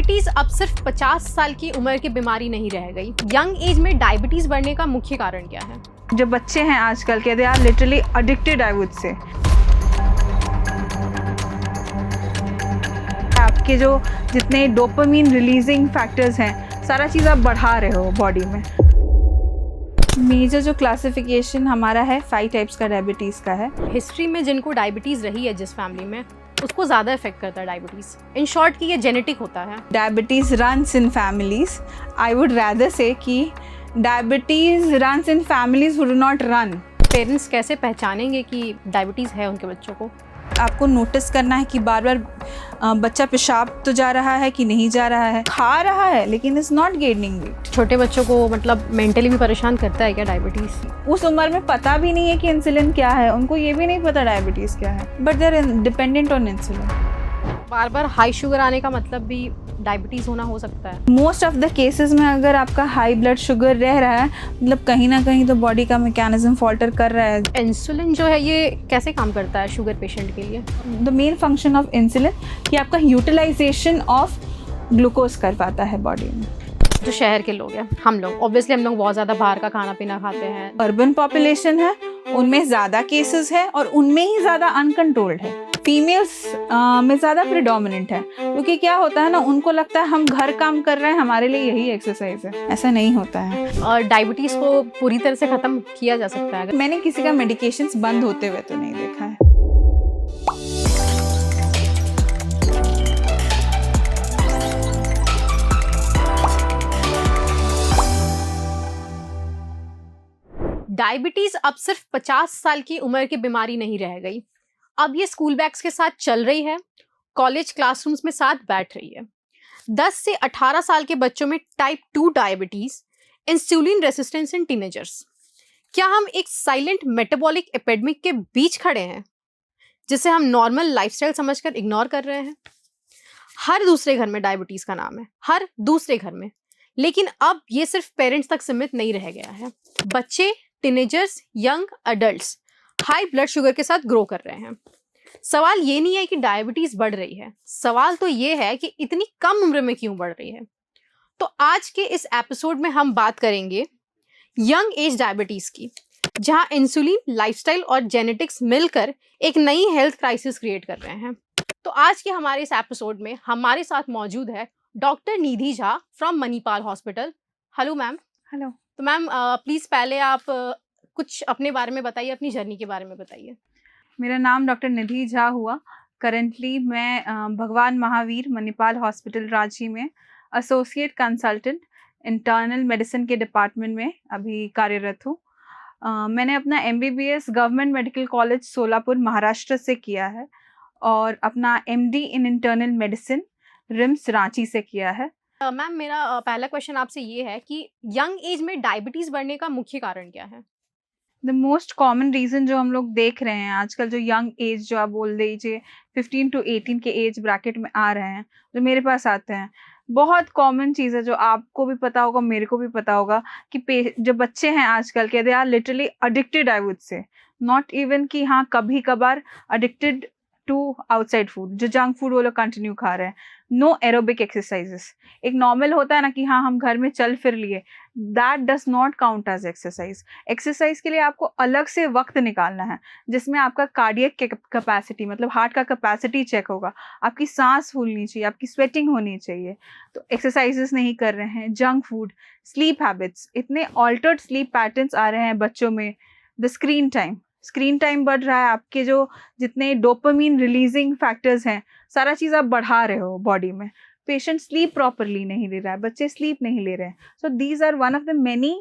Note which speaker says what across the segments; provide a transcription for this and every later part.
Speaker 1: Diabetes अब सिर्फ 50 साल की उम्र की बीमारी नहीं रह गई। यंग एज में डायबिटीज बढ़ने का मुख्य कारण क्या है?
Speaker 2: जो बच्चे हैं आजकल के, they are literally addicted I would say. आपके जो जितने डोपामीन रिलीजिंग फैक्टर्स हैं, सारा चीज़ आप बढ़ा रहे हो बॉडी में। मेजर जो क्लासिफिकेशन हमारा है 5 टाइप्स का डायबिटीज़ का है।
Speaker 1: हिस्ट्री में जिनको डायबिटीज रही है जिस फैमिली में, उसको ज़्यादा इफेक्ट करता है डायबिटीज। इन शॉर्ट कि ये जेनेटिक होता है।
Speaker 2: Diabetes runs in families. I would rather से कि diabetes runs in families who do not run.
Speaker 1: Parents कैसे पहचानेंगे कि डायबिटीज़ है उनके बच्चों को?
Speaker 2: आपको नोटिस करना है कि बार बार बच्चा पेशाब तो जा रहा है कि नहीं जा रहा है, खा रहा है लेकिन इज़ नॉट गेनिंग वेट।
Speaker 1: छोटे बच्चों को मतलब मेंटली भी परेशान करता है क्या डायबिटीज़?
Speaker 2: उस उम्र में पता भी नहीं है कि इंसुलिन क्या है, उनको ये भी नहीं पता डायबिटीज़ क्या है, but they are dependent on insulin.
Speaker 1: बार बार हाई शुगर आने का मतलब भी डायबिटीज़ होना हो सकता है।
Speaker 2: मोस्ट ऑफ द केसेस में अगर आपका हाई ब्लड शुगर रह रहा है, मतलब कहीं ना कहीं तो बॉडी का मैकेनिज्म फॉल्टर कर रहा है।
Speaker 1: इंसुलिन जो है ये कैसे काम करता है शुगर पेशेंट के लिए?
Speaker 2: The main function of insulin कि आपका यूटिलाइजेशन ऑफ ग्लूकोज कर पाता है बॉडी में।
Speaker 1: जो शहर के लोग हैं, हम लोग ऑब्वियसली हम लोग बहुत ज़्यादा बाहर का खाना पीना खाते हैं।
Speaker 2: अर्बन पॉपुलेशन है, उनमें ज़्यादा केसेस है और उनमें ही ज़्यादा अनकंट्रोल्ड है। फीमेल्स में ज़्यादा प्रिडोमिनेंट है, क्योंकि क्या होता है ना, उनको लगता है हम घर काम कर रहे हैं, हमारे लिए यही एक्सरसाइज है। ऐसा नहीं होता है।
Speaker 1: और डायबिटीज़ को पूरी तरह से ख़त्म किया जा सकता है?
Speaker 2: मैंने किसी का मेडिकेशंस बंद होते हुए तो नहीं देखा है।
Speaker 1: डायबिटीज अब सिर्फ 50 साल की उम्र की बीमारी नहीं रह गई। अब ये स्कूल बैग्स के साथ चल रही है, कॉलेज क्लासरूम्स में साथ बैठ रही है। 10 से 18 साल के बच्चों में टाइप 2 डायबिटीज, इंसुलिन रेसिस्टेंस इन टीनेजर्स। क्या हम एक साइलेंट मेटाबॉलिक एपिडेमिक के बीच खड़े हैं, जिसे हम नॉर्मल लाइफस्टाइल समझकर इग्नोर कर रहे हैं? हर दूसरे घर में डायबिटीज का नाम है, हर दूसरे घर में। लेकिन अब ये सिर्फ पेरेंट्स तक सीमित नहीं रह गया है। बच्चे, teenagers, young adults high blood sugar के साथ ग्रो कर रहे हैं। सवाल ये नहीं है कि डायबिटीज बढ़ रही है, सवाल तो ये है कि इतनी कम उम्र में क्यों बढ़ रही है। तो आज के इस एपिसोड में हम बात करेंगे यंग एज डायबिटीज की, जहां इंसुलिन, लाइफस्टाइल और जेनेटिक्स मिलकर एक नई हेल्थ क्राइसिस क्रिएट कर रहे हैं। तो आज के हमारे इस एपिसोड में हमारे साथ मौजूद है doctor Nidhi Jha from Manipal hospital. Hello ma'am.
Speaker 2: Hello.
Speaker 1: तो मैम प्लीज़ पहले आप कुछ अपने बारे में बताइए, अपनी जर्नी के बारे में बताइए।
Speaker 2: मेरा नाम डॉक्टर निधि झा हुआ। करंटली मैं भगवान महावीर मणिपाल हॉस्पिटल रांची में एसोसिएट कंसल्टेंट इंटरनल मेडिसिन के डिपार्टमेंट में अभी कार्यरत हूँ। मैंने अपना MBBS government medical college Solapur Maharashtra से किया है और अपना MD in internal medicine RIMS Ranchi से किया है।
Speaker 1: मैम मेरा पहला क्वेश्चन आपसे ये है कि यंग एज में डायबिटीज़ बढ़ने का मुख्य कारण क्या है?
Speaker 2: द मोस्ट कॉमन रीज़न जो हम लोग देख रहे हैं आजकल, जो यंग एज जो आप बोल दीजिए 15 to 18 के एज ब्रैकेट में आ रहे हैं, जो मेरे पास आते हैं, बहुत कॉमन चीज़ है जो आपको भी पता होगा, मेरे को भी पता होगा कि जो बच्चे हैं आजकल के, they are literally addicted I would say. Not even कि हाँ कभी कभार एडिक्टेड टू आउटसाइड फूड, जो जंक फूड वो लोग कंटिन्यू खा रहे हैं। No aerobic exercises. एक नॉर्मल होता है ना कि हाँ हम घर में चल फिर लिए, that does not count as exercise. Exercise के लिए आपको अलग से वक्त निकालना है, जिसमें आपका कार्डियक कैपेसिटी, मतलब हार्ट का कैपेसिटी चेक होगा, आपकी सांस फूलनी चाहिए, आपकी स्वेटिंग होनी चाहिए। तो एक्सरसाइजेस नहीं कर रहे हैं। जंक फूड, स्लीप हैबिट्स, इतने ऑल्टर्ड स्लीप पैटर्न्स आ रहे हैं बच्चों में। द स्क्रीन टाइम बढ़ रहा है, आपके जो जितने डोपामीन रिलीजिंग फैक्टर्स हैं, सारा चीज़ आप बढ़ा रहे हो बॉडी में। पेशेंट स्लीप प्रॉपरली नहीं ले रहा है, बच्चे स्लीप नहीं ले रहे हैं। So these are one of the many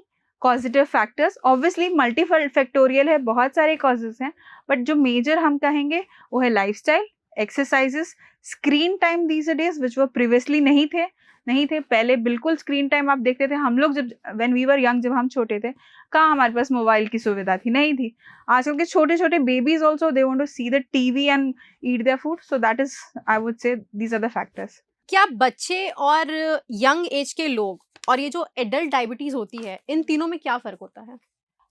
Speaker 2: causative factors. Obviously multifactorial है, बहुत सारे कॉजेज हैं, बट जो मेजर हम कहेंगे वो है lifestyle, exercises, screen time these days which वो प्रीवियसली नहीं थे। पहले बिल्कुल स्क्रीन टाइम आप देखते थे, हम लोग जब व्हेन वी वर यंग, जब हम छोटे थे, कहाँ हमारे पास मोबाइल की सुविधा थी? नहीं थी। आजकल के छोटे छोटे babies also they want to see the TV and eat their food. So that is, I would say, these are the factors.
Speaker 1: क्या बच्चे और यंग एज के लोग और ये जो एडल्ट डायबिटीज़ होती है, इन तीनों में क्या फ़र्क होता है?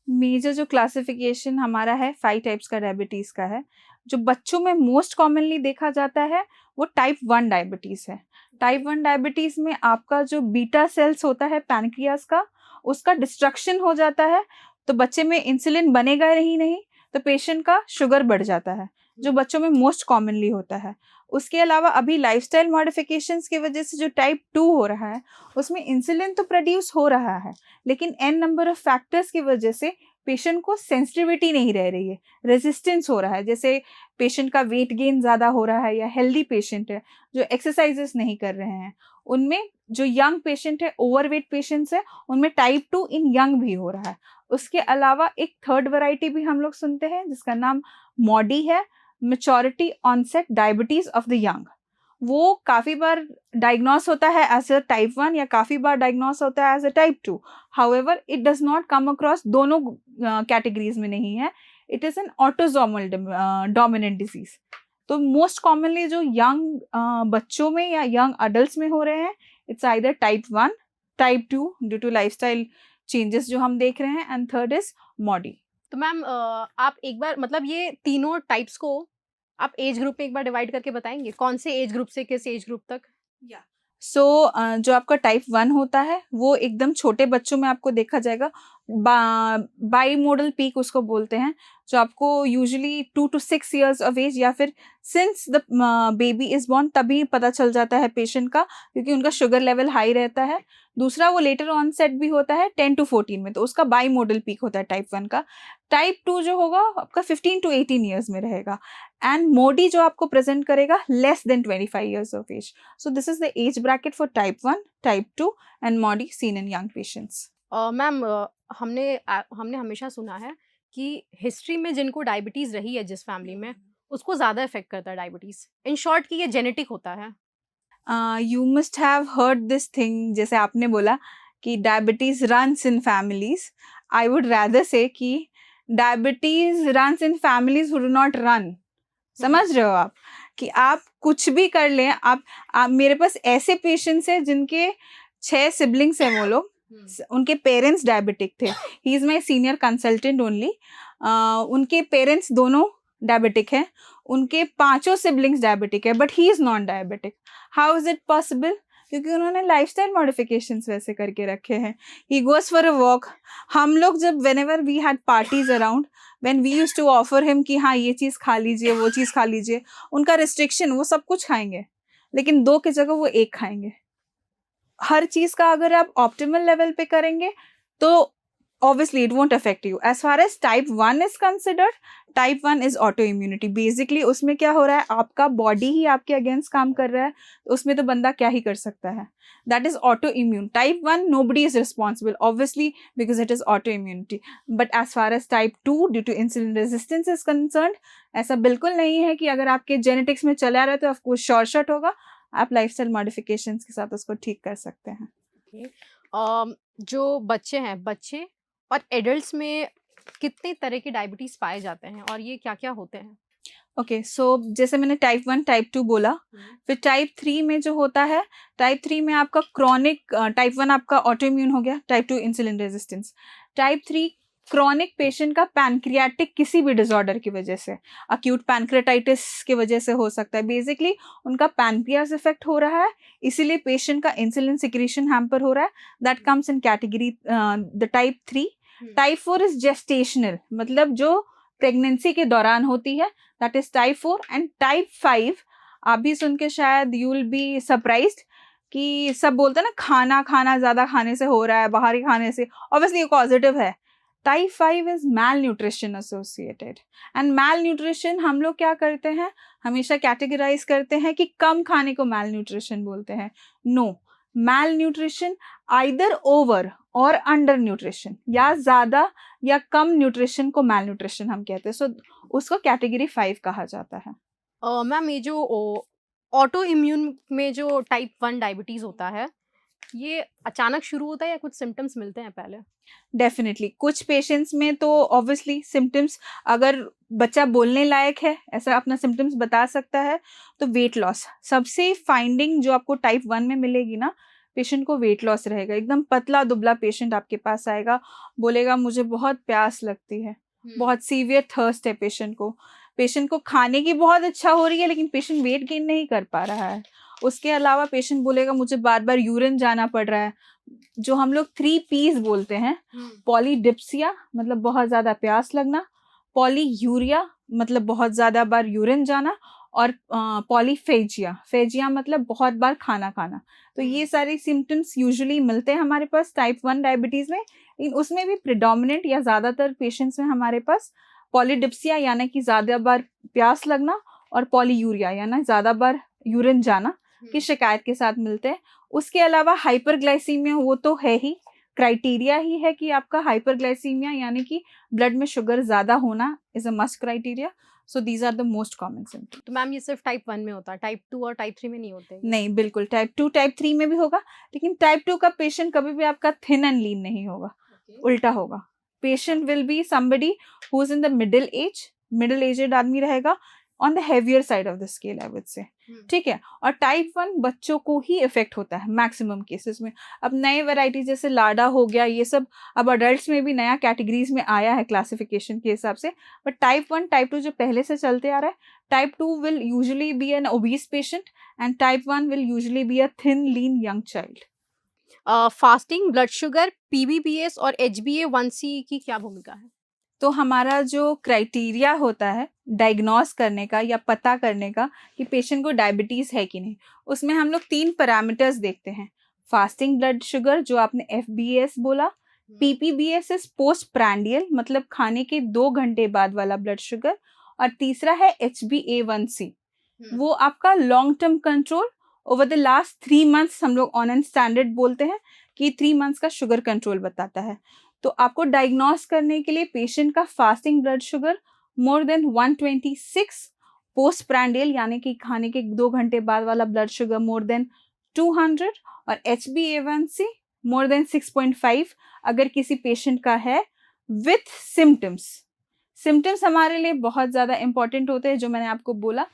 Speaker 2: मेजर जो क्लासिफिकेशन हमारा है 5 टाइप्स का डायबिटीज़ का है। जो बच्चों में मोस्ट कॉमनली देखा जाता है वो टाइप 1 डायबिटीज़ है। टाइप 1 डायबिटीज़ में आपका जो बीटा सेल्स होता है पैनक्रियास का, उसका डिस्ट्रक्शन हो जाता है, तो बच्चे में इंसुलिन बनेगा ही नहीं, तो पेशेंट का शुगर बढ़ जाता है, जो बच्चों में मोस्ट कॉमनली होता है। उसके अलावा अभी लाइफस्टाइल मॉडिफिकेशंस की वजह से जो टाइप 2 हो रहा है, उसमें इंसुलिन तो प्रोड्यूस हो रहा है, लेकिन एन नंबर ऑफ फैक्टर्स की वजह से पेशेंट को सेंसिटिविटी नहीं रह रही है, रेजिस्टेंस हो रहा है। जैसे पेशेंट का वेट गेन ज़्यादा हो रहा है, या हेल्दी पेशेंट है जो एक्सरसाइजेस नहीं कर रहे हैं, उनमें जो यंग पेशेंट है, ओवरवेट पेशेंट्स है, उनमें टाइप 2 इन यंग भी हो रहा है। उसके अलावा एक थर्ड वैरायटी भी हम लोग सुनते हैं जिसका नाम मॉडी है, maturity onset diabetes of the young. वो काफ़ी बार डायग्नोस होता है एज अ टाइप 1 या काफ़ी बार डायग्नोस होता है as a type 2। However it does not come across दोनों कैटेगरीज में नहीं है। It is an autosomal dominant disease. तो मोस्ट कॉमनली जो यंग बच्चों में या यंग अडल्ट में हो रहे हैं, it's either type 1, type 2 due to lifestyle changes जो हम देख रहे हैं, एंड थर्ड इज मॉडी।
Speaker 1: तो मैम आप एक बार मतलब ये तीनों टाइप्स को आप एज ग्रुप में एक बार डिवाइड करके बताएंगे, कौन से एज ग्रुप से किस एज ग्रुप तक?
Speaker 2: सो जो आपका टाइप 1 होता है वो एकदम छोटे बच्चों में आपको देखा जाएगा। बाई मोडल पीक उसको बोलते हैं, जो आपको usually 2 to 6 years of age या फिर since the baby is born तभी पता चल जाता है पेशेंट का, क्योंकि उनका शुगर लेवल हाई रहता है। दूसरा वो लेटर ऑन सेट भी होता है 10 to 14 में, तो उसका बाई मोडल पीक होता है टाइप 1 का। टाइप 2 जो होगा आपका 15 to 18 ईयर्स में रहेगा, एंड मोडी जो आपको प्रेजेंट करेगा less than 25 years of age. So this is the age bracket for type 1, type 2 and MODY seen in young patients.
Speaker 1: Ma'am हमने हमेशा सुना है कि हिस्ट्री में जिनको डायबिटीज रही है जिस फैमिली में, उसको ज्यादा इफेक्ट करता है डायबिटीज। इन शॉर्ट कि ये जेनेटिक होता है।
Speaker 2: You must have heard this thing, जैसे आपने बोला कि diabetes runs in families. I would rather say कि diabetes runs in families who do not run. समझ रहे हो आप कि आप कुछ भी कर लें। आप मेरे पास ऐसे पेशेंट्स हैं जिनके 6 सिबलिंग्स हैं, वो लोग उनके पेरेंट्स डायबिटिक थे। He is my senior consultant only. उनके पेरेंट्स दोनों डायबिटिक हैं, उनके 5 सिबलिंग्स डायबिटिक है, but he is non diabetic. How is it possible? क्योंकि उन्होंने लाइफस्टाइल मॉडिफिकेशंस वैसे करके रखे हैं। He goes for a walk. हम लोग जब whenever we had parties around, when we used to offer him कि हाँ ये चीज़ खा लीजिए, वो चीज़ खा लीजिए, उनका रिस्ट्रिक्शन, वो सब कुछ खाएंगे लेकिन 2 की जगह वो 1 खाएंगे। हर चीज़ का अगर आप ऑप्टिमल लेवल पे करेंगे तो obviously it won't affect you. As far as type 1 is considered, type 1 is autoimmunity. Basically उसमें क्या हो रहा है, आपका बॉडी ही आपके अगेंस्ट काम कर रहा है, तो उसमें तो बंदा क्या ही कर सकता है। That is autoimmune. Type 1 nobody is responsible obviously because it is autoimmunity. But as far as type 2 due to insulin resistance is concerned, ऐसा बिल्कुल नहीं है कि अगर आपके जेनेटिक्स में चला रहा है तो आपको शॉर्ट शॉट होगा। आप लाइफस्टाइल मॉडिफिकेशंस के साथ उसको ठीक कर सकते हैं।
Speaker 1: जो बच्चे और एडल्ट्स में कितने तरह के डायबिटीज पाए जाते हैं और ये क्या-क्या होते हैं?
Speaker 2: ओके, सो जैसे मैंने टाइप 1 टाइप 2 बोला, फिर टाइप 3 में जो होता है, टाइप 3 में आपका क्रॉनिक, टाइप 1 आपका ऑटोइम्यून हो गया, type 2 insulin resistance, type 3 chronic patient का पैनक्रियाटिक किसी भी डिसऑर्डर की वजह से, अक्यूट पैनक्रेटाइटिस की वजह से हो सकता है। बेसिकली उनका पैनक्रियास इफेक्ट हो रहा है, इसीलिए पेशेंट का इंसुलिन सिक्रीशन हैम्पर हो रहा है। That comes in category the type 3। Type 4 is gestational, मतलब जो प्रेगनेंसी के दौरान होती है, that is type 4। And type 5 आप भी सुन के शायद यू विल बी सरप्राइज्ड कि सब बोलते हैं ना खाना ज़्यादा खाने से हो रहा है, बाहरी खाने से, ऑब्वियसली ये पॉजिटिव है। Type 5 is malnutrition associated, and malnutrition हम लोग क्या करते हैं, हमेशा कैटेगराइज करते हैं कि कम खाने को मैल न्यूट्रिशन बोलते हैं। नो, मैल न्यूट्रिशन आइदर ओवर और अंडर न्यूट्रिशन, या ज़्यादा या कम न्यूट्रिशन को मैल न्यूट्रिशन हम कहते हैं। सो उसको कैटेगरी 5 कहा जाता है।
Speaker 1: मैम ये जो ऑटो इम्यून में जो टाइप 1 डायबिटीज होता है, ये अचानक शुरू होता है या कुछ सिम्टम्स मिलते हैं पहले?
Speaker 2: डेफिनेटली कुछ पेशेंट्स में तो ऑब्वियसली सिम्टम्स, अगर बच्चा बोलने लायक है, ऐसा अपना सिम्टम्स बता सकता है, तो वेट लॉस सबसे फाइंडिंग जो आपको टाइप 1 में मिलेगी ना, पेशेंट को वेट लॉस रहेगा, एकदम पतला दुबला पेशेंट आपके पास आएगा, बोलेगा मुझे बहुत प्यास लगती है, बहुत सीवियर थर्स्ट है पेशेंट को खाने की बहुत इच्छा हो रही है, लेकिन पेशेंट वेट गेन नहीं कर पा रहा है। उसके अलावा पेशेंट बोलेगा मुझे बार बार यूरिन जाना पड़ रहा है, जो हम लोग 3 P's बोलते हैं। पॉलीडिप्सिया मतलब बहुत ज़्यादा प्यास लगना, पॉलीयूरिया मतलब बहुत ज़्यादा बार यूरिन जाना, और पॉलीफेजिया मतलब बहुत बार खाना खाना। तो ये सारे सिम्टम्स यूजुअली मिलते हैं हमारे पास टाइप 1 डायबिटीज़ में, लेकिन उसमें भी प्रिडोमिनेंट या ज़्यादातर पेशेंट्स में हमारे पास पॉलीडिप्सिया यानी कि ज़्यादा बार प्यास लगना और पॉलीयूरिया यानी ज़्यादा बार यूरिन जाना की शिकायत के साथ मिलते हैं। उसके अलावा हाइपरग्लाइसीमिया वो तो है ही, क्राइटेरिया ही है कि आपका हाइपरग्लाइसीमिया यानी कि ब्लड में शुगर ज़्यादा होना is a must criteria. So these are the most common symptoms.
Speaker 1: तो मैम ये सिर्फ टाइप 1 में होता है, टाइप 2 और टाइप 3 में नहीं होते?
Speaker 2: नहीं, बिल्कुल टाइप 2 टाइप 3 में भी होगा, लेकिन टाइप 2 का पेशेंट कभी भी आपका थिन एंड लीन नहीं होगा, उल्टा होगा। Patient will be somebody who is in the middle aged आदमी रहेगा, on the heavier side of the scale I would say, ठीक है। और टाइप 1 बच्चों को ही इफेक्ट होता है मैक्सिमम केसेस में। अब नए वैरायटी जैसे लाडा हो गया, ये सब अब अडल्ट्स में भी नया कैटेगरीज में आया है क्लासिफिकेशन के हिसाब से। बट टाइप 1 टाइप 2 जो पहले से चलते आ रहा है, type 2 will usually be an obese patient and type 1 will usually be a thin lean young child.
Speaker 1: Fasting blood sugar, PBPS और HbA1c की क्या भूमिका है?
Speaker 2: तो हमारा जो क्राइटेरिया होता है डायग्नोस करने का या पता करने का कि पेशेंट को डायबिटीज़ है कि नहीं, उसमें हम लोग 3 पैरामीटर्स देखते हैं। फास्टिंग ब्लड शुगर जो आपने FBS बोला, PPBS इज पोस्ट प्रैंडियल मतलब खाने के 2 घंटे बाद वाला ब्लड शुगर, और तीसरा है HbA1c, वो आपका long term control over the last 3 months, हम लोग ऑन एंड स्टैंडर्ड बोलते हैं कि 3 मंथ्स का शुगर कंट्रोल बताता है। तो आपको डायग्नोस करने के लिए पेशेंट का fasting blood sugar more than 126, post prandial यानी कि खाने के 2 घंटे बाद वाला ब्लड शुगर मोर देन 200, और HbA1c मोर देन 6.5 अगर किसी पेशेंट का है विथ सिम्टम्स हमारे लिए बहुत ज़्यादा इंपॉर्टेंट होते हैं, जो मैंने आपको बोला,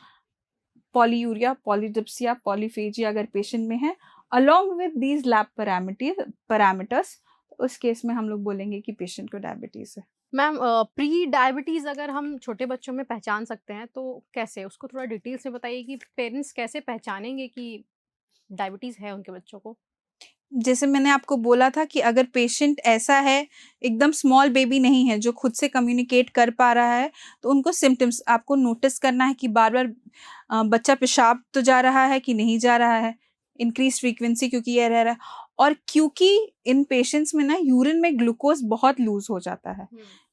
Speaker 2: पॉलीयूरिया, पॉलीडिप्सिया, पॉलीफेजिया अगर पेशेंट में है, along with these lab parameters, उस केस में हम लोग बोलेंगे कि पेशेंट को डायबिटीज़ है।
Speaker 1: मैम प्री डायबिटीज़ अगर हम छोटे बच्चों में पहचान सकते हैं तो कैसे? उसको थोड़ा डिटेल से बताइए कि पेरेंट्स कैसे पहचानेंगे कि डायबिटीज़ है उनके बच्चों को?
Speaker 2: जैसे मैंने आपको बोला था कि अगर पेशेंट ऐसा है, एकदम स्मॉल बेबी नहीं है जो खुद से कम्युनिकेट कर पा रहा है, तो उनको सिम्टम्स आपको नोटिस करना है कि बार बार बच्चा पेशाब तो जा रहा है कि नहीं जा रहा है, इंक्रीज फ्रीक्वेंसी क्योंकि ये रह रहा है, और क्योंकि इन पेशेंट्स में ना यूरिन में ग्लूकोज बहुत लूज हो जाता है,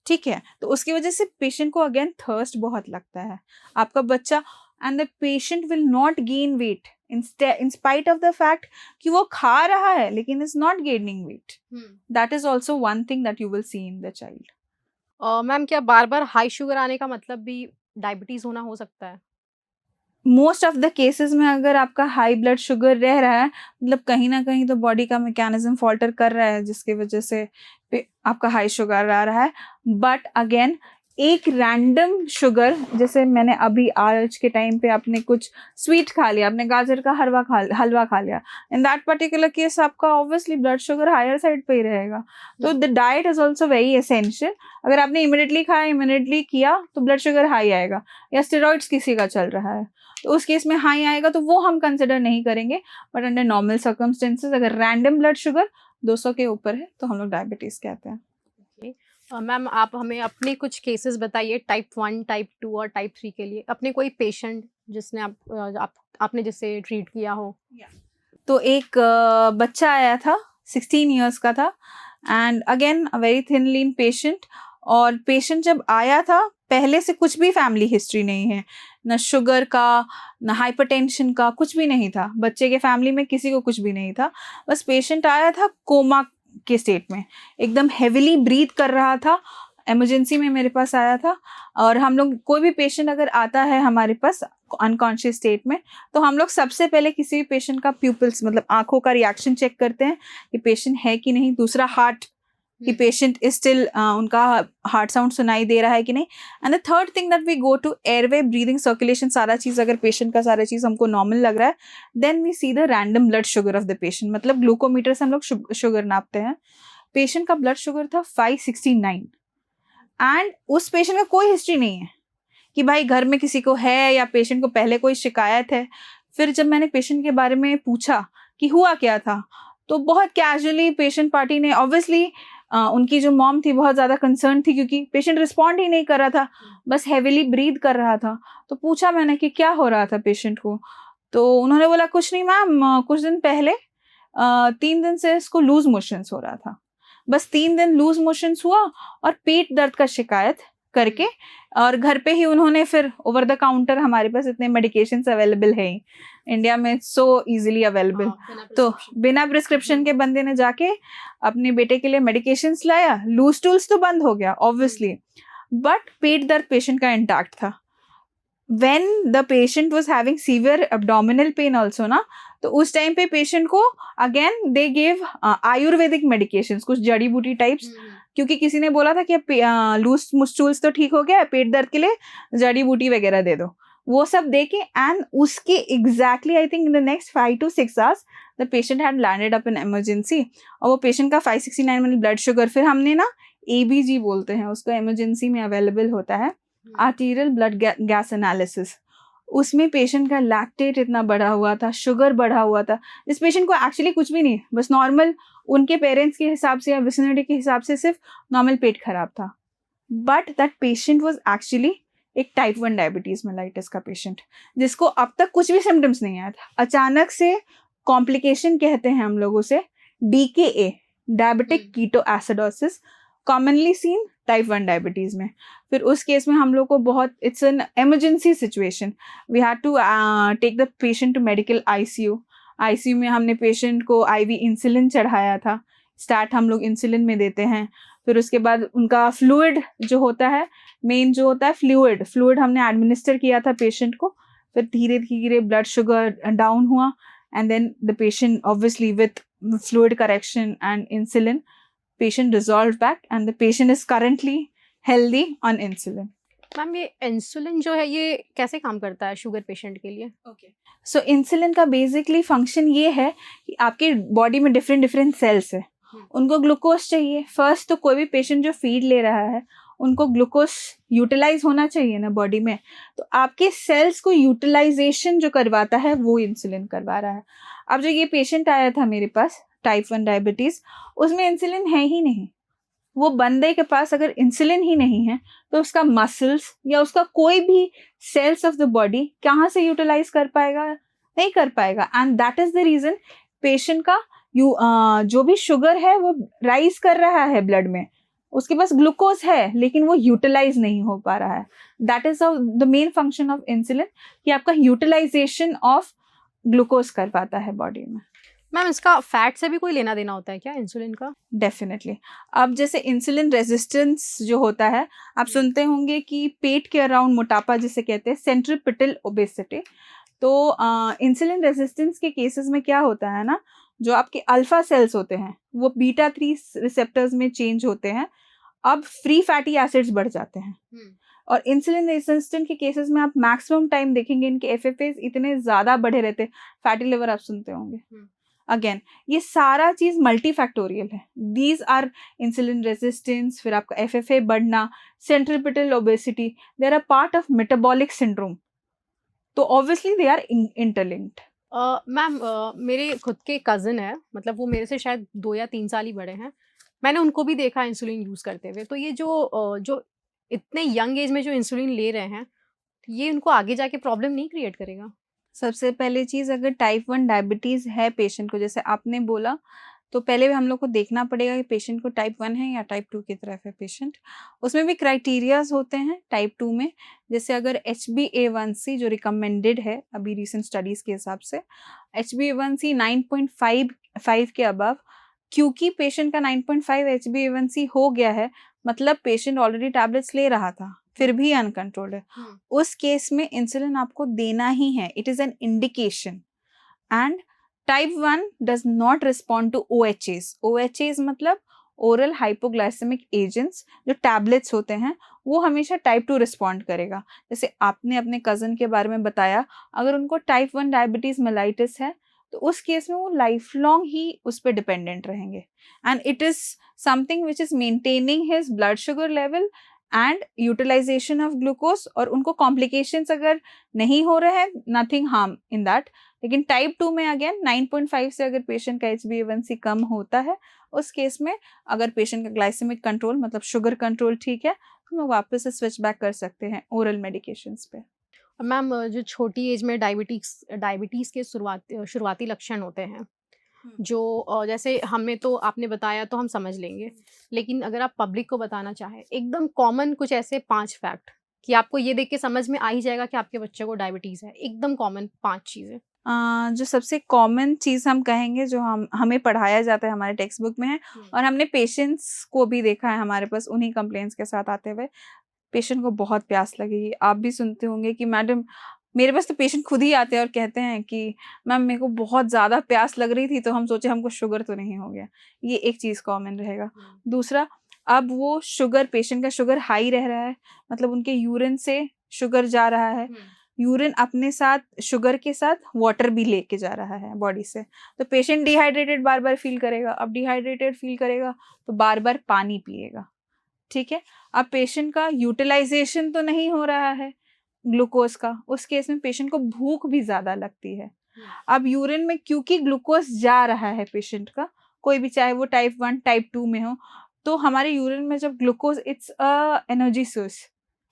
Speaker 2: ठीक है, तो उसकी वजह से पेशेंट को अगेन थर्स्ट बहुत लगता है। आपका बच्चा and the patient will not gain weight in spite of the fact कि वो खा रहा है लेकिन is not gaining weight. That is also one thing that you will see in the child.
Speaker 1: Ma'am क्या बार बार हाई शुगर आने का मतलब भी डायबिटीज़ होना हो सकता है?
Speaker 2: मोस्ट ऑफ द केसेस में अगर आपका हाई ब्लड शुगर रह रहा है, मतलब कहीं ना कहीं तो बॉडी का मैकेनिज्म फॉल्टर कर रहा है जिसकी वजह से आपका हाई शुगर आ रहा है। बट अगेन एक रैंडम शुगर, जैसे मैंने अभी आज के टाइम पे आपने कुछ स्वीट खा लिया, आपने गाजर का हलवा खा लिया, इन दैट पर्टिकुलर केस आपका obviously blood sugar higher side पे ही रहेगा। तो the diet is also very essential. अगर आपने इमिडिएटली खाया, इमिडिएटली किया तो ब्लड शुगर हाई आएगा, या स्टेरॉइड्स किसी का चल रहा है तो उस केस में हाई आएगा, तो वो हम कंसिडर नहीं करेंगे। बट अंडर नॉर्मल सर्कमस्टेंसेस अगर रैंडम ब्लड शुगर 200 के ऊपर है तो हम लोग डायबिटीज कहते हैं।
Speaker 1: मैम आप हमें अपने कुछ केसेस बताइए टाइप 1, टाइप 2 और टाइप 3 के लिए, अपने कोई पेशेंट जिसने आपने जिससे ट्रीट किया हो।
Speaker 2: तो एक बच्चा आया था, 16 इयर्स का था, and again a very thin lean patient. और पेशेंट जब आया था, पहले से कुछ भी फैमिली हिस्ट्री नहीं है, न शुगर का, न हाइपरटेंशन का, कुछ भी नहीं था। बच्चे के फैमिली में किसी को कुछ भी नहीं था। बस पेशेंट आया था कोमा के स्टेट में, एकदम हेविली ब्रीथ कर रहा था, इमरजेंसी में मेरे पास आया था। और हम लोग कोई भी पेशेंट अगर आता है हमारे पास अनकॉन्शियस स्टेट में, तो हम लोग सबसे पहले किसी भी पेशेंट का प्यूपिल्स मतलब आंखों का रिएक्शन चेक करते हैं कि पेशेंट है कि नहीं। दूसरा हार्ट कि पेशेंट इज स्टिल उनका हार्ट साउंड सुनाई दे रहा है कि नहीं. And the third thing that we go to airway, breathing, circulation, सारा चीज अगर पेशेंट का सारा चीज हमको नॉर्मल लग रहा है, then we see the random blood sugar of the patient. मतलब ग्लूकोमीटर से हम लोग शुगर नापते हैं. पेशेंट का ब्लड शुगर था 569 एंड उस पेशेंट का कोई हिस्ट्री नहीं है कि भाई घर में किसी को है या पेशेंट को पहले कोई शिकायत है. फिर जब मैंने पेशेंट के बारे में पूछा कि हुआ क्या था, तो बहुत कैजुअली पेशेंट पार्टी ने, ऑब्वियसली उनकी जो मॉम थी बहुत ज़्यादा कंसर्न थी क्योंकि पेशेंट रिस्पॉन्ड ही नहीं कर रहा था, बस हेविली ब्रीथ कर रहा था. तो पूछा मैंने कि क्या हो रहा था पेशेंट को. तो उन्होंने बोला कुछ नहीं मैम, कुछ दिन पहले 3 दिन से इसको लूज मोशंस हो रहा था. बस 3 दिन लूज मोशंस हुआ और पेट दर्द का शिकायत करके, और घर पे ही उन्होंने फिर ओवर द काउंटर, हमारे पास इतने मेडिकेशंस अवेलेबल है इंडिया में, सो इजीली अवेलेबल, तो बिना प्रिस्क्रिप्शन के बंदे ने जाके अपने बेटे के लिए मेडिकेशंस लाया. लूज टूल्स तो बंद हो गया ऑब्वियसली, बट पेट दर्द पेशेंट का इंटैक्ट था. when the patient was having severe abdominal pain also ना, तो उस टाइम पे पेशेंट को again they gave Ayurvedic medications, कुछ जड़ी बूटी टाइप्स, क्योंकि किसी ने बोला था कि लूज मुस्टूल्स तो ठीक हो गया, पेट दर्द के लिए जड़ी बूटी वगैरह दे दो. वो सब दे के एंड उसके exactly I think in the next 5 to 6 hours the patient had landed up in emergency. और वो पेशेंट का 569 मिनट ब्लड शुगर, फिर हमने ना ABG बोलते हैं उसको, इमरजेंसी में अवेलेबल होता है, आर्टीरियल ब्लड गैस एनालिसिस. उसमें पेशेंट का लैक्टेट इतना बढ़ा हुआ था, शुगर बढ़ा हुआ था, इस पेशेंट को एक्चुअली कुछ भी नहीं, बस नॉर्मल उनके पेरेंट्स के हिसाब से या विसिनिटी के हिसाब से सिर्फ नॉर्मल पेट खराब था. But that patient was actually एक टाइप 1 डायबिटीज मेलाइटिस का पेशेंट, जिसको अब तक कुछ भी सिम्टम्स नहीं आया था. अचानक से कॉम्प्लिकेशन कहते हैं हम लोग उसे, DKA, diabetic ketoacidosis, commonly seen type 1 diabetes में. फिर उस केस में हम लोग को बहुत, it's an emergency situation, we had to take the patient to medical ICU में हमने पेशेंट को IV इंसुलिन चढ़ाया था. स्टार्ट हम लोग इंसुलिन में देते हैं. फिर उसके बाद उनका फ्लूइड जो होता है, मेन जो होता है फ्लूइड हमने एडमिनिस्टर किया था पेशेंट को. फिर धीरे धीरे ब्लड शुगर डाउन हुआ and then the patient obviously with fluid correction and insulin, patient resolved back and the patient is currently healthy on insulin.
Speaker 1: Ma'am ये इंसुलिन जो है ये कैसे काम करता है शुगर पेशेंट के लिए?
Speaker 2: ओके, सो इंसुलिन का बेसिकली फंक्शन ये है कि आपके बॉडी में डिफरेंट सेल्स है, उनको ग्लूकोज चाहिए. फर्स्ट तो कोई भी पेशेंट जो फीड ले रहा है उनको ग्लूकोज यूटिलाइज होना चाहिए ना बॉडी में, तो आपके सेल्स को यूटिलाइजेशन जो करवाता है वो इंसुलिन करवा रहा है. अब जो ये पेशेंट आया था मेरे पास टाइप 1 डायबिटीज, उसमें इंसुलिन है ही नहीं. वो बंदे के पास अगर इंसुलिन ही नहीं है तो उसका मसल्स या उसका कोई भी सेल्स ऑफ द बॉडी कहाँ से यूटिलाइज कर पाएगा? नहीं कर पाएगा. And that is the reason patient का जो भी शुगर है वो राइज कर रहा है ब्लड में, उसके पास ग्लूकोज है लेकिन वो यूटिलाइज नहीं हो पा रहा है. That is the main function of insulin, कि आपका यूटिलाइजेशन ऑफ ग्लूकोज कर पाता है बॉडी में.
Speaker 1: मैम इसका फैट से भी कोई लेना देना होता है क्या इंसुलिन का?
Speaker 2: डेफिनेटली. अब जैसे इंसुलिन रेजिस्टेंस जो होता है, आप सुनते होंगे कि पेट के अराउंड मोटापा जिसे कहते हैं सेंट्रिपिटल ओबेसिटी. तो इंसुलिन रेजिस्टेंस के केसेस में क्या होता है ना, जो आपके अल्फा सेल्स होते हैं वो बीटा 3 रिसेप्टर्स में चेंज होते हैं, अब फ्री फैटी एसिड्स बढ़ जाते हैं. और इंसुलिन रेजिस्टेंट के केसेस में आप मैक्सिमम टाइम देखेंगे इनके FFAs इतने ज़्यादा बढ़े रहते हैं. फैटी लिवर आप सुनते होंगे. अगेन ये सारा चीज मल्टीफैक्टोरियल है. दीज आर इंसुलिन रेजिस्टेंस, फिर आपका FFA बढ़ना, centripetal obesity, they are a part of metabolic syndrome. तो obviously they are interlinked.
Speaker 1: Ma'am मेरे खुद के कज़न है, मतलब वो मेरे से शायद 2 या 3 साल ही बड़े हैं. मैंने उनको भी देखा इंसुलिन यूज़ करते हुए. तो ये जो इतने यंग एज में जो इंसुलिन ले रहे हैं, ये उनको आगे जाके प्रॉब्लम नहीं क्रिएट करेगा?
Speaker 2: सबसे पहले चीज़, अगर टाइप 1 डायबिटीज़ है पेशेंट को, जैसे आपने बोला, तो पहले भी हम लोग को देखना पड़ेगा कि पेशेंट को टाइप 1 है या टाइप 2 की तरफ है पेशेंट. उसमें भी क्राइटेरियाज होते हैं टाइप 2 में. जैसे अगर HbA1c जो रिकमेंडेड है अभी रिसेंट स्टडीज़ के हिसाब से, HbA1c 9.5 के अबव, क्योंकि पेशेंट का 9.5 HbA1c हो गया है, मतलब पेशेंट ऑलरेडी टैबलेट्स ले रहा था फिर भी अनकंट्रोल्ड है, उस केस में इंसुलिन आपको देना ही है. It is an indication. And type 1 does not respond to OHAs. OHAs मतलब ओरल हाइपोग्लाइसेमिक एजेंट्स जो टैबलेट्स होते हैं वो हमेशा टाइप 2 रिस्पॉन्ड करेगा। जैसे आपने अपने कज़न के बारे में बताया, अगर उनको टाइप 1 डायबिटीज़ मेलाइटिस है तो उस केस में वो लाइफ लॉन्ग ही उस पर डिपेंडेंट रहेंगे, and it is something which is maintaining his blood sugar level and utilisation of glucose, और उनको कॉम्प्लिकेशंस अगर नहीं हो रहे हैं, नथिंग हार्म इन दैट। लेकिन टाइप 2 में अगेन 9.5 से अगर पेशेंट का HbA1c कम होता है, उस केस में अगर पेशेंट का ग्लाइसेमिक कंट्रोल मतलब शुगर कंट्रोल ठीक है, तो हम लोग वापस से स्विच बैक कर सकते हैं ओरल मेडिकेशंस पे।
Speaker 1: मैम जो छोटी एज में डायबिटीज़ के शुरुआती लक्षण होते हैं, जो जैसे हमें तो आपने बताया तो हम समझ लेंगे, लेकिन अगर आप पब्लिक को बताना चाहें एकदम कॉमन कुछ ऐसे 5 फैक्ट कि आपको ये देख के समझ में आ ही जाएगा कि आपके बच्चे को डायबिटीज़ है, एकदम कॉमन 5 चीज़ें।
Speaker 2: जो सबसे कॉमन चीज़ हम कहेंगे जो हमें पढ़ाया जाता है हमारे टेक्स्ट बुक में है, और हमने पेशेंट्स को भी देखा है हमारे पास उन्हीं कंप्लेंट्स के साथ आते हुए, पेशेंट को बहुत प्यास लगेगी। आप भी सुनते होंगे कि मैडम, मेरे पास तो पेशेंट खुद ही आते हैं और कहते हैं कि मैम मेरे को बहुत ज़्यादा प्यास लग रही थी तो हम सोचे हमको शुगर तो नहीं हो गया। ये एक चीज़ कॉमन रहेगा। दूसरा, अब वो शुगर, पेशेंट का शुगर हाई रह रहा है, मतलब उनके यूरिन से शुगर जा रहा है, यूरिन अपने साथ शुगर के साथ वाटर भी लेके जा रहा है बॉडी से, तो पेशेंट डिहाइड्रेटेड बार बार फील करेगा। अब डिहाइड्रेटेड फील करेगा तो बार बार पानी पिएगा, ठीक है। अब पेशेंट का यूटिलाइजेशन तो नहीं हो रहा है ग्लूकोज का, उस केस में पेशेंट को भूख भी ज़्यादा लगती है। अब यूरिन में क्योंकि ग्लूकोज जा रहा है पेशेंट का, कोई भी चाहे वो टाइप 1 टाइप 2 में हो, तो हमारे यूरिन में जब glucose, it's a energy source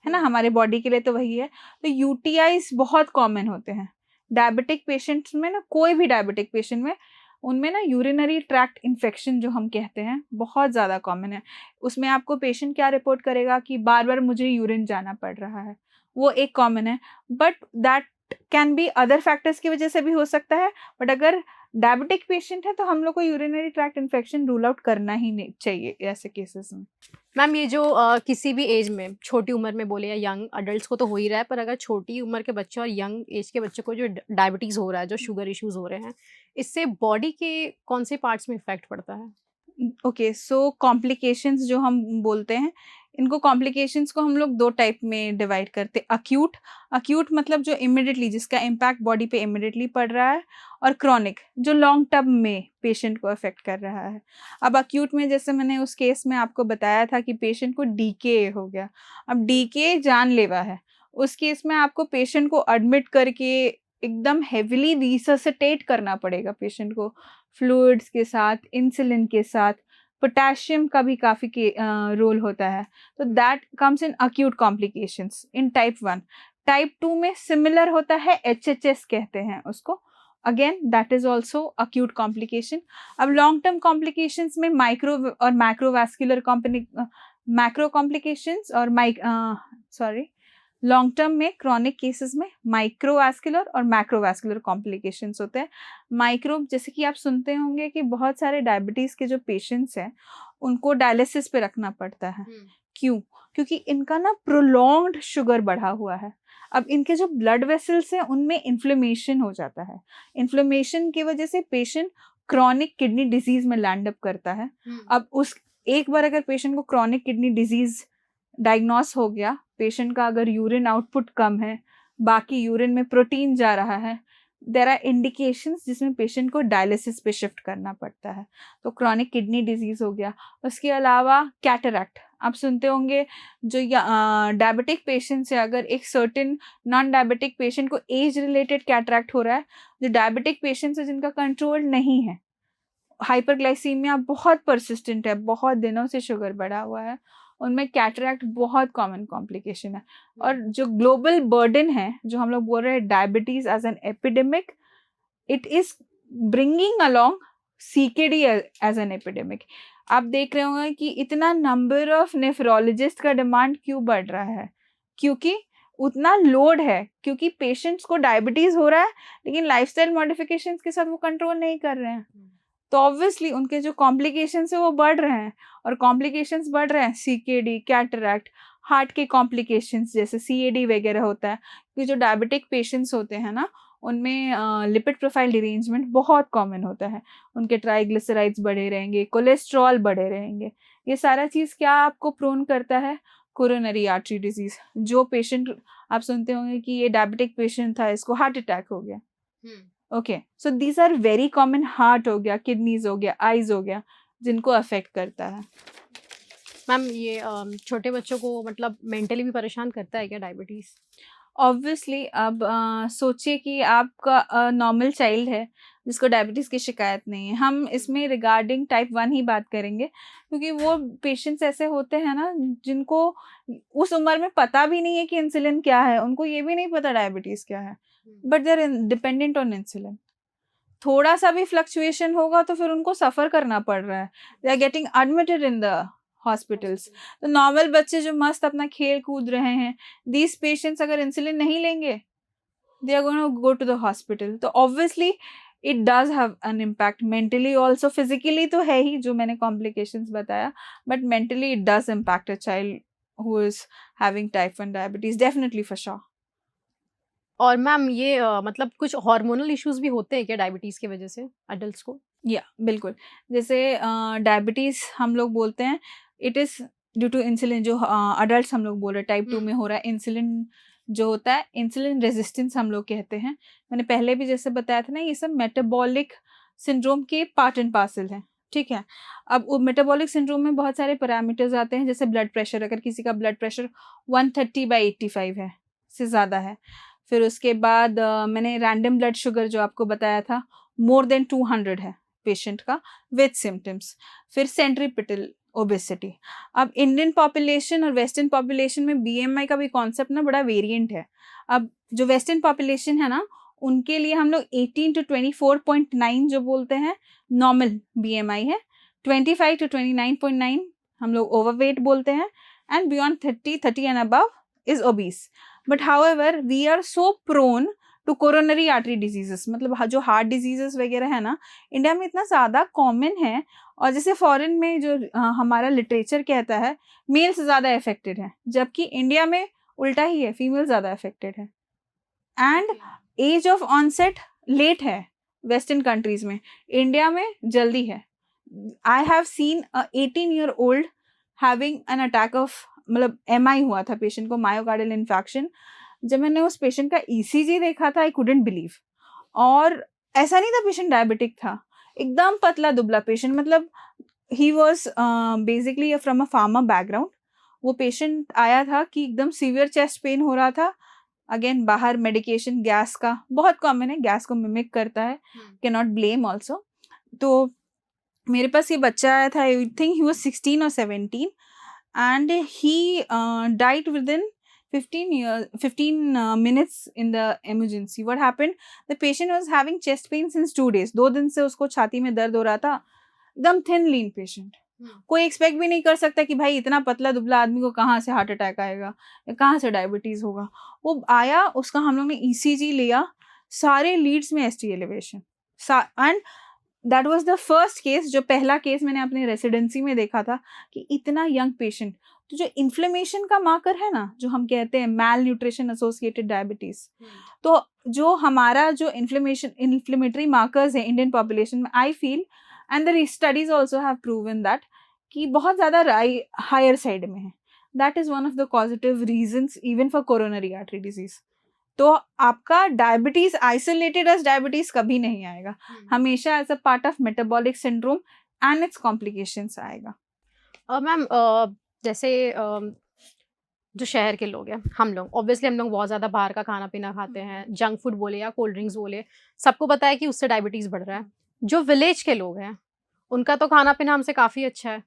Speaker 2: है ना हमारे बॉडी के लिए, तो वही है। तो यूटीआईज बहुत कॉमन होते हैं डायबिटिक पेशेंट्स में ना, कोई भी डायबिटिक पेशेंट में, उनमें ना यूरिनरी ट्रैक्ट इन्फेक्शन जो हम कहते हैं बहुत ज़्यादा कॉमन है। उसमें आपको पेशेंट क्या रिपोर्ट करेगा कि बार बार मुझे यूरिन जाना पड़ रहा है, वो एक कॉमन है। But that can be other factors की वजह से भी हो सकता है, बट अगर डायबिटिक पेशेंट है तो हम लोग को urinary tract infection rule out करना ही नहीं चाहिए ऐसे केसेस में।
Speaker 1: मैम ये जो किसी भी एज में, छोटी उम्र में बोले या यंग अडल्ट्स को तो हो ही रहा है, पर अगर छोटी उम्र के बच्चे और यंग एज के बच्चे को जो डायबिटीज़ हो रहा है, जो शुगर इश्यूज हो रहे हैं, इससे बॉडी के कौन से पार्ट्स में इफेक्ट पड़ता है?
Speaker 2: ओके, सो कॉम्प्लिकेशंस जो हम बोलते हैं, इनको कॉम्प्लिकेशंस को हम लोग 2 टाइप में डिवाइड करते हैं। अक्यूट मतलब जो इमिडिएटली, जिसका इम्पैक्ट बॉडी पे इमिडिएटली पड़ रहा है, और क्रॉनिक जो लॉन्ग टर्म में पेशेंट को अफेक्ट कर रहा है। अब अक्यूट में जैसे मैंने उस केस में आपको बताया था कि पेशेंट को डीके हो गया, अब डीके जानलेवा है, उस केस में आपको पेशेंट को एडमिट करके एकदम हेविली रिससिटेट करना पड़ेगा पेशेंट को, फ्लूइड्स के साथ, इंसुलिन के साथ, पोटेशियम का भी काफ़ी रोल होता है। तो that comes in acute complications in type 1। Type 2 में सिमिलर होता है, HHS कहते हैं उसको, again that is also acute complication. अब लॉन्ग टर्म कॉम्प्लिकेशंस में माइक्रो और मैक्रोवास्कुलर मैक्रो कॉम्प्लिकेशंस और लॉन्ग टर्म में क्रॉनिक केसेस में माइक्रोवास्कुलर और मैक्रोवास्कुलर कॉम्प्लिकेशंस होते हैं। माइक्रो, जैसे कि आप सुनते होंगे कि बहुत सारे डायबिटीज़ के जो पेशेंट्स हैं उनको डायलिसिस पे रखना पड़ता है। क्यों? क्योंकि इनका ना प्रोलॉन्ग्ड शुगर बढ़ा हुआ है। अब इनके जो ब्लड वेसल्स हैं उनमें इन्फ्लेमेशन हो जाता है, इन्फ्लेमेशन की वजह से पेशेंट क्रॉनिक किडनी डिजीज में लैंड अप करता है। अब उस एक बार अगर पेशेंट को क्रॉनिक किडनी डिजीज डायग्नोस हो गया, पेशेंट का अगर यूरिन आउटपुट कम है, बाकी यूरिन में प्रोटीन जा रहा है, देयर आर इंडिकेशंस जिसमें पेशेंट को डायलिसिस पे शिफ्ट करना पड़ता है, तो क्रॉनिक किडनी डिजीज हो गया। उसके अलावा कैटरैक्ट आप सुनते होंगे, जो डायबिटिक पेशेंट्स है, अगर एक सर्टेन नॉन डायबिटिक पेशेंट को एज रिलेटेड कैटरैक्ट हो रहा है, जो डायबिटिक पेशेंट्स है जिनका कंट्रोल नहीं है, हाइपरग्लाइसीमिया बहुत परसिस्टेंट है, बहुत दिनों से शुगर बढ़ा हुआ है, उनमें कैटरैक्ट बहुत कॉमन कॉम्प्लिकेशन है। और जो ग्लोबल बर्डन है, जो हम लोग बोल रहे हैं diabetes as an epidemic, it is bringing along CKD as an epidemic. आप देख रहे होंगे कि इतना नंबर ऑफ नेफ्रोलॉजिस्ट का डिमांड क्यों बढ़ रहा है, क्योंकि उतना लोड है, क्योंकि पेशेंट्स को डायबिटीज हो रहा है लेकिन लाइफस्टाइल मॉडिफिकेशंस के साथ वो कंट्रोल नहीं कर रहे हैं, तो ऑब्वियसली उनके जो कॉम्प्लिकेशंस है वो बढ़ रहे हैं, और कॉम्प्लिकेशंस बढ़ रहे हैं, CKD, कैटरैक्ट, हार्ट के कॉम्प्लिकेशंस जैसे CAD वगैरह होता है। कि जो डायबिटिक पेशेंट्स होते हैं ना, उनमें लिपिड प्रोफाइल डिरेंजमेंट बहुत कॉमन होता है, उनके ट्राइग्लिसराइड्स बढ़े रहेंगे, कोलेस्ट्रॉल बढ़े रहेंगे। ये सारा चीज़ क्या आपको प्रोन करता है? Coronary artery disease. जो पेशेंट आप सुनते होंगे कि ये डायबिटिक पेशेंट था, इसको हार्ट अटैक हो गया, okay, so these are very common. Heart हो गया, किडनीज हो गया, आईज हो गया, जिनको अफेक्ट करता है।
Speaker 1: मैम ये छोटे बच्चों को मतलब मेंटली भी परेशान करता है क्या डायबिटीज?
Speaker 2: ऑब्वियसली अब सोचिए कि आपका नॉर्मल चाइल्ड है जिसको डायबिटीज़ की शिकायत नहीं है। हम इसमें रिगार्डिंग टाइप 1 ही बात करेंगे, क्योंकि वो पेशेंट्स ऐसे होते हैं ना जिनको उस उम्र में पता भी नहीं है कि इंसुलिन क्या है, उनको ये भी नहीं पता डायबिटीज़ क्या है, but they are dependent on insulin. थोड़ा सा भी फ्लक्चुएशन होगा तो फिर उनको सफ़र करना पड़ रहा है, they are getting admitted in the hospitals. तो नॉर्मल बच्चे जो मस्त अपना खेल कूद रहे हैं, दीज पेशेंट्स अगर इंसुलिन नहीं लेंगे, they are going to go to the hospital. तो obviously it does have an impact mentally also. Physically तो है ही जो मैंने कॉम्प्लिकेशंस बताया, but mentally it does impact a child who is having type 1 diabetes, definitely for sure.
Speaker 1: और ma'am ये मतलब कुछ हार्मोनल इश्यूज भी होते हैं क्या डायबिटीज की वजह से अडल्ट्स को?
Speaker 2: या बिल्कुल, जैसे डायबिटीज़ हम लोग बोलते हैं it is due to insulin. जो अडल्ट हम लोग बोल रहे हैं टाइप 2 में हो रहा है, इंसुलिन जो होता है, इंसुलिन रेजिस्टेंस हम लोग कहते हैं। मैंने पहले भी जैसे बताया था ना, ये सब मेटाबॉलिक सिंड्रोम के पार्ट एंड पार्सल हैं, ठीक है। अब वो मेटाबॉलिक सिंड्रोम में बहुत सारे पैरामीटर्स आते हैं, जैसे ब्लड प्रेशर। अगर किसी का ब्लड प्रेशर 130/85 है, से ज़्यादा है, फिर उसके बाद मैंने रैंडम ब्लड शुगर जो आपको बताया था, मोर देन 200 है पेशेंट का विथ सिम्टम्स, फिर सेंट्रीपिटल ओबेसिटी। अब इंडियन पॉपुलेशन और वेस्टर्न पॉपुलेशन में बीएमआई का भी कॉन्सेप्ट ना बड़ा वेरिएंट है। अब जो वेस्टर्न पॉपुलेशन है ना, उनके लिए हम लोग 18 to 24.9 जो बोलते हैं नॉर्मल बीएमआई है, 25 to 29.9 हम लोग ओवरवेट बोलते हैं, and beyond 30 and above is obese. But however we are so prone to coronary artery diseases, मतलब जो हार्ट डिजीजेस वगैरह है ना, इंडिया में इतना ज़्यादा कॉमन है। और जैसे फॉरेन में जो हमारा लिटरेचर कहता है मेल्स ज़्यादा अफेक्टेड है, जबकि इंडिया में उल्टा ही है, फीमेल ज़्यादा अफेक्टेड है। And age of onset late है वेस्टर्न कंट्रीज में, इंडिया में जल्दी है। I have seen a 18-year-old having an attack of, मतलब MI हुआ था पेशेंट को, मायोकार्डियल इन्फेक्शन। जब मैंने उस पेशेंट का ECG देखा था, आई कुडंट बिलीव। और ऐसा नहीं था पेशेंट डायबिटिक था, एकदम पतला दुबला पेशेंट, मतलब he was basically from a farmer background. वो पेशेंट आया था कि एकदम सीवियर चेस्ट पेन हो रहा था, अगेन बाहर मेडिकेशन गैस का बहुत कॉमन है, गैस को मिमिक करता है, कैन नॉट ब्लेम ऑल्सो। तो मेरे पास ये बच्चा आया था, I think he was 16 or 17, and he died within 15 minutes in the emergency. What happened? The patient was having chest pain since 2 days. 2 दिन से उसको छाती में दर्द हो रहा था, एकदम थिन लीन पेशेंट। कोई एक्सपेक्ट भी नहीं कर सकता कि भाई इतना पतला दुबला आदमी को कहाँ से हार्ट अटैक आएगा या कहाँ से डायबिटीज होगा। वो आया, उसका हम लोग ने ECG लिया, सारे लीड्स में ST elevation, and that was the first case, जो पहला केस मैंने अपने रेसिडेंसी में देखा था कि इतना यंग पेशेंट। तो जो इन्फ्लेमेशन का मार्कर है ना, जो हम कहते हैं मैल न्यूट्रिशन एसोसिएटेड डायबिटीज, तो जो हमारा जो इन्फ्लेमेटरी मार्कर्स है इंडियन पॉपुलेशन में, I feel and the studies also have proven that कि बहुत ज़्यादा हायर साइड में है। That is one of the positive reasons even for coronary artery disease. तो आपका डायबिटीज आइसोलेटेड एज डायबिटीज कभी नहीं आएगा, हमेशा as a part of metabolic syndrome and its complications आएगा।
Speaker 1: मैम जैसे जो शहर के लोग हैं, हम लोग ऑब्वियसली हम लोग बहुत ज़्यादा बाहर का खाना पीना खाते हैं, जंक फूड बोले या कोल्ड ड्रिंक्स बोले, सबको पता है कि उससे डायबिटीज़ बढ़ रहा है। जो विलेज के लोग हैं उनका तो खाना पीना हमसे काफ़ी अच्छा है,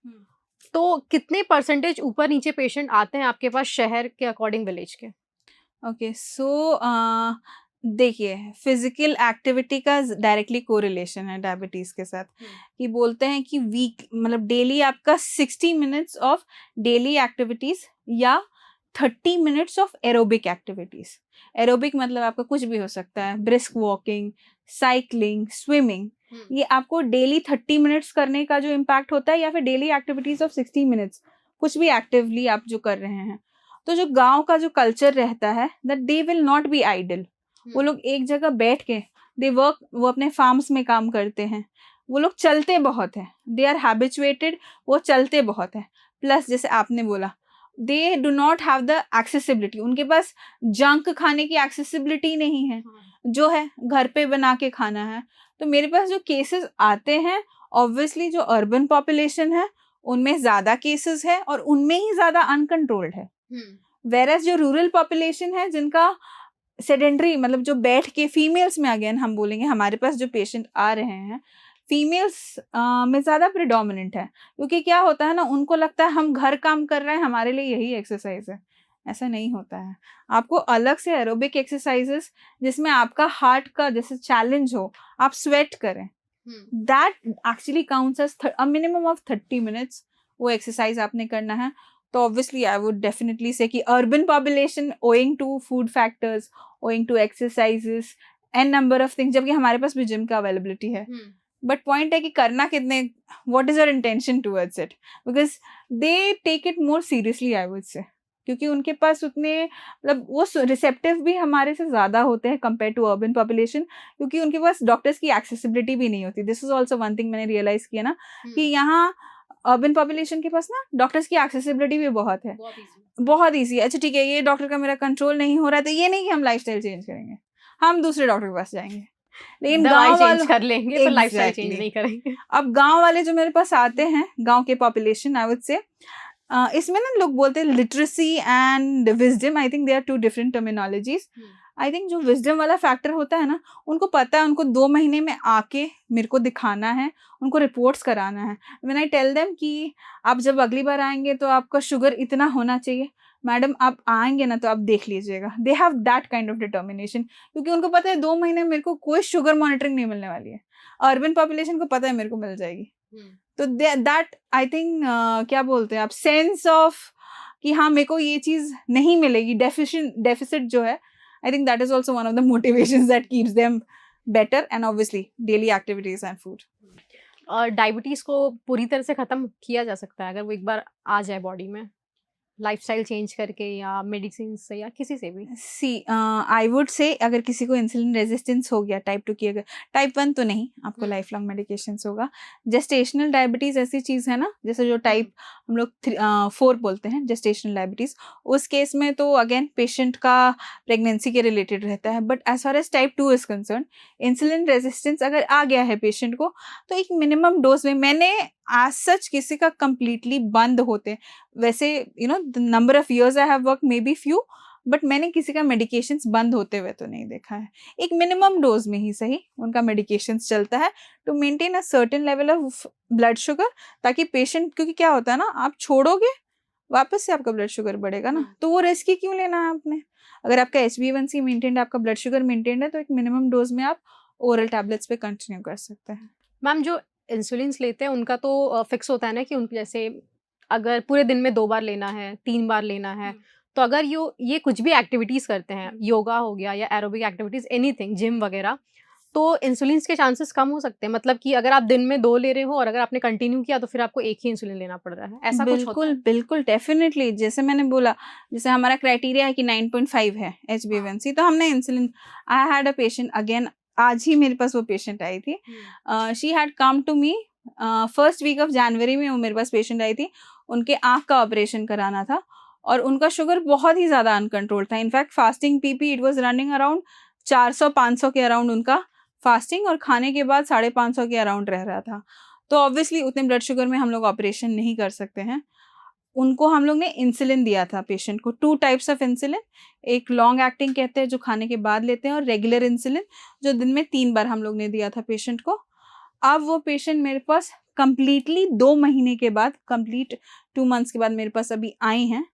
Speaker 1: तो कितने परसेंटेज ऊपर नीचे पेशेंट आते हैं आपके पास शहर के अकॉर्डिंग विलेज के?
Speaker 2: ओके, सो देखिए, फिजिकल एक्टिविटी का डायरेक्टली कोरिलेशन है डायबिटीज़ के साथ। कि बोलते हैं कि वीक, मतलब डेली आपका 60 मिनट्स ऑफ डेली एक्टिविटीज़ या 30 minutes of aerobic activities. Aerobic मतलब आपका कुछ भी हो सकता है, ब्रिस्क वॉकिंग, साइकिलिंग, स्विमिंग, ये आपको डेली 30 मिनट्स करने का जो इम्पैक्ट होता है, या फिर डेली एक्टिविटीज़ ऑफ 60 मिनट्स, कुछ भी एक्टिवली आप जो कर रहे हैं। तो जो गांव का जो कल्चर रहता है, that they will not be idle, वो लोग एक जगह बैठ के दे वर्क, वो अपने फार्म्स में काम करते हैं, वो लोग चलते बहुत हैं, दे आर हैबिचुएटेड, वो चलते बहुत हैं। प्लस जैसे आपने बोला they do not have the accessibility, उनके पास जंक खाने की एक्सेसिबिलिटी नहीं है, जो है घर पे बना के खाना है। तो मेरे पास जो केसेस आते हैं ऑब्वियसली जो अर्बन पॉपुलेशन है उनमें ज़्यादा केसेस है और उनमें ही ज़्यादा अनकंट्रोल्ड है। वेरस जो रूरल पॉपुलेशन है जिनका सेडेंटरी मतलब जो बैठ के फीमेल्स में अगेन हम बोलेंगे हमारे पास जो पेशेंट आ रहे हैं फीमेल्स में ज़्यादा प्रिडोमिनेंट है, क्योंकि क्या होता है ना उनको लगता है हम घर काम कर रहे हैं हमारे लिए यही एक्सरसाइज है। ऐसा नहीं होता है, आपको अलग से एरोबिक एक्सरसाइजेस जिसमें आपका हार्ट का जैसे चैलेंज हो, आप स्वेट करें, that actually counts as a minimum of 30 minutes वो एक्सरसाइज आपने करना है। तो obviously I would definitely say कि urban population owing to food factors, owing to exercises and number of things, जबकि हमारे पास भी जिम का अवेलेबिलिटी है, बट पॉइंट है कि करना कितने, what is your intention towards it, because they take it more seriously I would say, क्योंकि उनके पास उतने मतलब वो रिसेप्टिव भी हमारे से ज़्यादा होते हैं कंपेयर टू अर्बन पॉपुलेशन, क्योंकि उनके पास डॉक्टर्स की एक्सेसिबिलिटी भी नहीं होती। This is also one thing मैंने रियलाइज़ किया ना कि यहाँ अर्बन पॉपुलेशन के पास ना डॉक्टर्स की एक्सेसिबिलिटी भी बहुत है, बहुत ईजी है। अच्छा ठीक है, ये डॉक्टर का मेरा कंट्रोल नहीं हो रहा है तो ये नहीं कि हम लाइफस्टाइल चेंज करेंगे, हम दूसरे डॉक्टर के पास जाएंगे, लेकिन गांव वाले
Speaker 1: कर लेंगे पर लाइफस्टाइल चेंज नहीं करेंगे।
Speaker 2: अब गांव वाले जो मेरे पास आते हैं, गांव के पॉपुलेशन आई वुड से, इसमें ना लोग बोलते हैं literacy and wisdom, I think they are two different terminologies. I think जो विजडम वाला फैक्टर होता है ना, उनको पता है उनको 2 महीने में आके मेरे को दिखाना है, उनको रिपोर्ट्स कराना है। व्हेन आई टेल देम कि आप जब अगली बार आएंगे तो आपका शुगर इतना होना चाहिए, मैडम आप आएंगे ना तो आप देख लीजिएगा, they have that kind of determination, क्योंकि उनको पता है 2 महीने मेरे को कोई शुगर मॉनिटरिंग नहीं मिलने वाली है। अर्बन पॉपुलेशन को पता है मेरे को मिल जाएगी। तो दैट आई थिंक क्या बोलते हैं आप, सेंस ऑफ कि हाँ मेरे को ये चीज़ नहीं मिलेगी, डेफिसिट जो है, I think that is also one of the motivations that keeps them better, and obviously daily activities and food.
Speaker 1: और डायबिटीज को पूरी तरह से खत्म किया जा सकता है अगर वो एक बार आ जाए बॉडी में, लाइफस्टाइल चेंज करके या मेडिसिन से या किसी से भी?
Speaker 2: सी आई वुड से अगर किसी को इंसुलिन रेजिस्टेंस हो गया टाइप 2 की, अगर टाइप 1 तो नहीं, आपको लाइफ लॉन्ग मेडिकेशंस होगा। जेस्टेशनल डायबिटीज़ ऐसी चीज़ है ना, जैसे जो टाइप हम लोग 4 बोलते हैं जेस्टेशनल डायबिटीज़, उस केस में तो अगेन पेशेंट का प्रेगनेंसी के रिलेटेड रहता है। But as far as type 2 is concern, insulin resistance अगर आ गया है पेशेंट को तो एक मिनिमम डोज में, मैंने आज सच किसी का कंप्लीटली बंद होते, वैसे you know the number of years I have work may be few, but मैंने किसी का मेडिकेशंस बंद होते हुए तो नहीं देखा है। एक मिनिमम डोज में ही सही उनका मेडिकेशंस चलता है to maintain a certain level of blood sugar, ताकि पेशेंट, क्योंकि क्या होता है ना, आप छोड़ोगे वापस से आपका ब्लड शुगर बढ़ेगा ना, तो वो रिस्क ही क्यों लेना है आपने। अगर आपका HbA1c मेंटेन्ड है, आपका ब्लड शुगर मेंटेन्ड है, तो एक मिनिमम डोज में आप ओरल टैबलेट्स पे कंटिन्यू कर सकते हैं।
Speaker 1: मैम जो इंसुलिन लेते हैं उनका तो फिक्स होता है ना कि उनको जैसे अगर पूरे दिन में 2 बार लेना है, 3 बार लेना है, तो अगर ये कुछ भी एक्टिविटीज़ करते हैं, योगा हो गया या एरोबिक एक्टिविटीज़, एनीथिंग, जिम वगैरह, तो इंसुलिन के चांसेस कम हो सकते हैं? मतलब कि अगर आप दिन में 2 ले रहे हो और अगर आपने कंटिन्यू किया तो फिर आपको एक ही इंसुलिन लेना पड़ रहा है, ऐसा कुछ होता है?
Speaker 2: बिल्कुल डेफिनेटली, जैसे मैंने बोला, जैसे हमारा क्राइटेरिया है कि 9.5 है HbA1c, तो हमने insulin, I had a patient, again आज ही मेरे पास वो पेशेंट आई थी, she had come to me first week of January में, वो मेरे पास पेशेंट आई थी, उनके आँख का ऑपरेशन कराना था और उनका शुगर बहुत ही ज़्यादा अनकंट्रोल था। In fact fasting PP it was running around 400-500 के अराउंड उनका फास्टिंग, और खाने के बाद 550 के अराउंड रह रहा था। तो ऑब्वियसली उतने ब्लड शुगर में हम लोग ऑपरेशन नहीं कर सकते हैं। उनको हम लोग ने इंसुलिन दिया था पेशेंट को, 2 टाइप्स ऑफ इंसुलिन, एक लॉन्ग एक्टिंग कहते हैं जो खाने के बाद लेते हैं, और रेगुलर इंसुलिन जो दिन में 3 बार हम लोग ने दिया था पेशेंट को। अब वो पेशेंट मेरे पास कंप्लीटली 2 महीने के बाद, कंप्लीट 2 मंथ्स के बाद मेरे पास अभी आई हैं,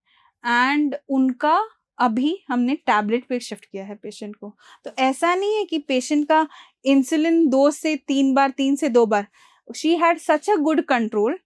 Speaker 2: एंड उनका अभी हमने टैबलेट पे शिफ्ट किया है पेशेंट को। तो ऐसा नहीं है कि पेशेंट का इंसुलिन 2 से 3 बार, 3 से 2 बार, she had such a good control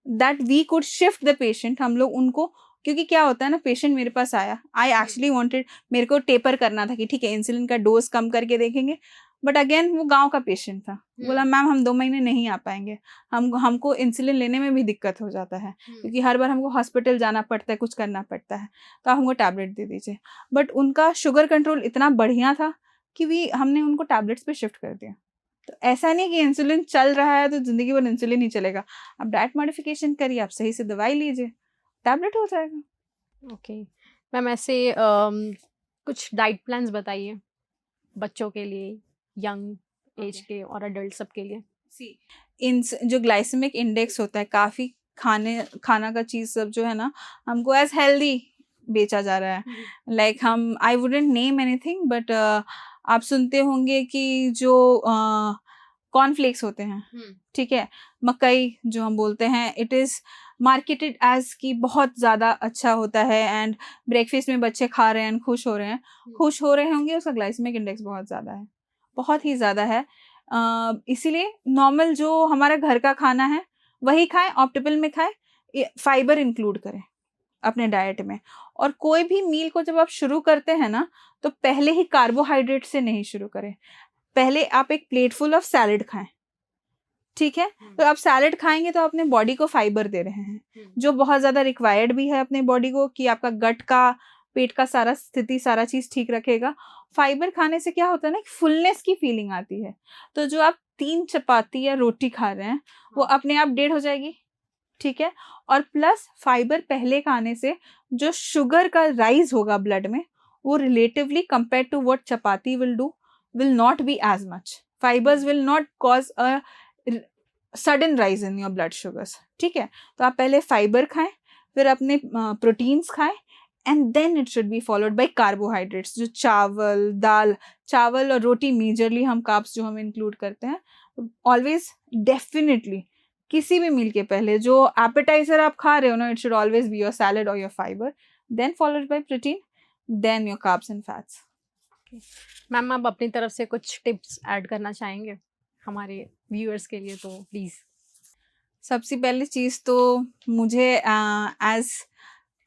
Speaker 2: that we could shift the patient. हम लोग उनको, क्योंकि क्या होता है ना, पेशेंट मेरे पास आया, आई एक्चुअली वांटेड, मेरे को टेपर करना था कि ठीक है इंसुलिन का डोज कम करके देखेंगे, बट अगेन वो गांव का पेशेंट था, बोला मैम हम 2 महीने नहीं आ पाएंगे, हमको इंसुलिन लेने में भी दिक्कत हो जाता है, क्योंकि हर बार हमको हॉस्पिटल जाना पड़ता है, कुछ करना पड़ता है, तो आप हमको टैबलेट दे दीजिए। बट उनका शुगर कंट्रोल इतना बढ़िया था कि भी हमने उनको टैबलेट्स पे शिफ्ट कर दिया। तो ऐसा नहीं कि इंसुलिन चल रहा है तो जिंदगी भर इंसुलिन ही चलेगा। आप डाइट मॉडिफिकेशन करिए, आप सही से दवाई लीजिए, टैबलेट हो जाएगा।
Speaker 1: ओके मैम, ऐसे कुछ डाइट प्लान्स बताइए बच्चों के लिए, यंग एज के और अडल्ट सबके लिए।
Speaker 2: इन जो ग्लाइसेमिक इंडेक्स होता है, काफ़ी खाना का चीज़ सब जो है ना, हमको एज हेल्दी बेचा जा रहा है। लाइक हम, I wouldn't name anything, but आप सुनते होंगे कि जो कॉर्नफ्लेक्स होते हैं, ठीक है, मकई जो हम बोलते हैं, इट इज़ मार्केटेड एज कि बहुत ज़्यादा अच्छा होता है एंड ब्रेकफास्ट में बच्चे खा रहे हैं, खुश हो रहे हैं। खुश हो रहे होंगे, उसका ग्लाइसेमिक इंडेक्स बहुत ज़्यादा है, बहुत ही ज़्यादा है। इसीलिए नॉर्मल जो हमारा घर का खाना है वही खाएं, ऑप्टिमल में खाएं, फाइबर इंक्लूड करें अपने डाइट में। और कोई भी मील को जब आप शुरू करते हैं ना, तो पहले ही कार्बोहाइड्रेट से नहीं शुरू करें, पहले आप एक प्लेट फुल ऑफ सैलड खाएं, ठीक है। तो आप सैलड खाएंगे तो अपने बॉडी को फाइबर दे रहे हैं, जो बहुत ज़्यादा रिक्वायर्ड भी है अपने बॉडी को, कि आपका गट का, पेट का सारा स्थिति, सारा चीज़ ठीक रखेगा। फाइबर खाने से क्या होता है ना, फुलनेस की फीलिंग आती है। तो जो आप 3 चपाती या रोटी खा रहे हैं वो अपने आप 1.5 हो जाएगी, ठीक है। और प्लस फाइबर पहले खाने से जो शुगर का राइज होगा ब्लड में, वो relatively compare to what chapati will do, will not be as much. Fibres will not cause a sudden rise in your blood sugars, ठीक है। तो आप पहले फाइबर खाएं, फिर अपने प्रोटीन्स खाएं, and then it should be followed by carbohydrates, जो चावल, दाल, चावल और रोटी मेजरली हम कार्ब्स जो हम इंक्लूड करते हैं। ऑलवेज डेफिनेटली किसी भी मील के पहले जो एपेटाइजर आप खा रहे हो ना, it should always be your salad और your fibre, then followed by protein, then your carbs and fats.
Speaker 1: Ma'am, आप अपनी तरफ से कुछ टिप्स ऐड करना चाहेंगे हमारे व्यूअर्स के लिए, तो प्लीज़।
Speaker 2: सबसे पहली चीज़ तो मुझे एज